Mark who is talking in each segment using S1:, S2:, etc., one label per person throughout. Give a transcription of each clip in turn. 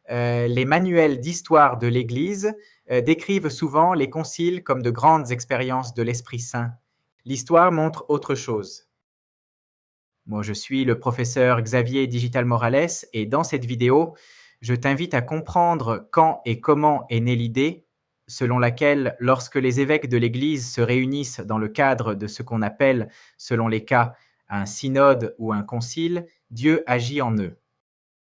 S1: les manuels d'histoire de l'Église décrivent souvent les conciles comme de grandes expériences de l'Esprit Saint. L'histoire montre autre chose. Moi, je suis le professeur Xavier Digital Morales et dans cette vidéo, je t'invite à comprendre quand et comment est née l'idée selon laquelle, lorsque les évêques de l'Église se réunissent dans le cadre de ce qu'on appelle, selon les cas, un synode ou un concile, Dieu agit en eux.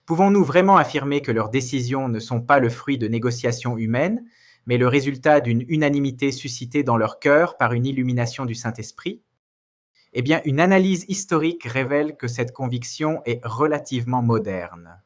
S1: Pouvons-nous vraiment affirmer que leurs décisions ne sont pas le fruit de négociations humaines, mais le résultat d'une unanimité suscitée dans leur cœur par une illumination du Saint-Esprit ? Eh bien, une analyse historique révèle que cette conviction est relativement moderne.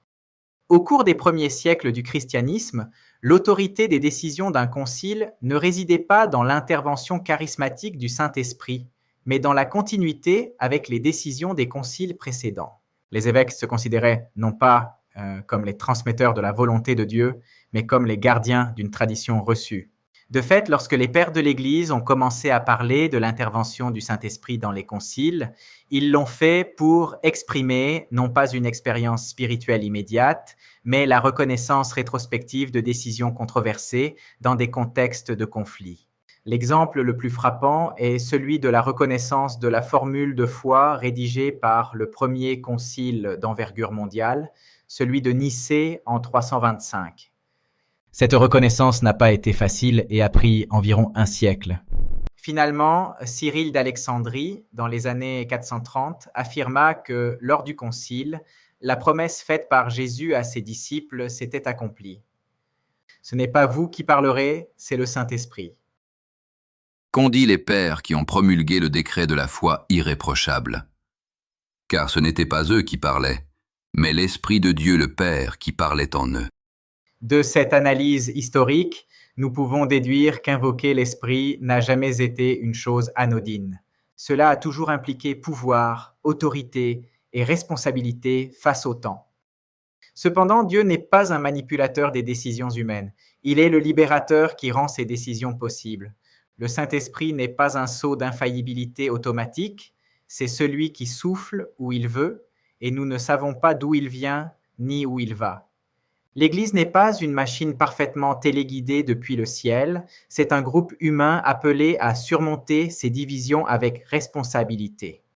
S1: Au cours des premiers siècles du christianisme, l'autorité des décisions d'un concile ne résidait pas dans l'intervention charismatique du Saint-Esprit, mais dans la continuité avec les décisions des conciles précédents. Les évêques se considéraient non pas comme les transmetteurs de la volonté de Dieu, mais comme les gardiens d'une tradition reçue. De fait, lorsque les pères de l'Église ont commencé à parler de l'intervention du Saint-Esprit dans les conciles, ils l'ont fait pour exprimer non pas une expérience spirituelle immédiate, mais la reconnaissance rétrospective de décisions controversées dans des contextes de conflit. L'exemple le plus frappant est celui de la reconnaissance de la formule de foi rédigée par le premier concile d'envergure mondiale, celui de Nicée en 325. Cette reconnaissance n'a pas été facile et a pris environ un siècle. Finalement, Cyril d'Alexandrie, dans les années 430, affirma que, lors du concile, la promesse faite par Jésus à ses disciples s'était accomplie. Ce n'est pas vous qui parlerez, c'est le Saint-Esprit.
S2: Qu'ont dit les pères qui ont promulgué le décret de la foi irréprochable? Car ce n'étaient pas eux qui parlaient, mais l'Esprit de Dieu le Père qui parlait en eux.
S1: De cette analyse historique, nous pouvons déduire qu'invoquer l'Esprit n'a jamais été une chose anodine. Cela a toujours impliqué pouvoir, autorité et responsabilité face au temps. Cependant, Dieu n'est pas un manipulateur des décisions humaines. Il est le libérateur qui rend ces décisions possibles. Le Saint-Esprit n'est pas un sceau d'infaillibilité automatique, c'est celui qui souffle où il veut, et nous ne savons pas d'où il vient ni où il va. L'Église n'est pas une machine parfaitement téléguidée depuis le ciel, c'est un groupe humain appelé à surmonter ses divisions avec responsabilité.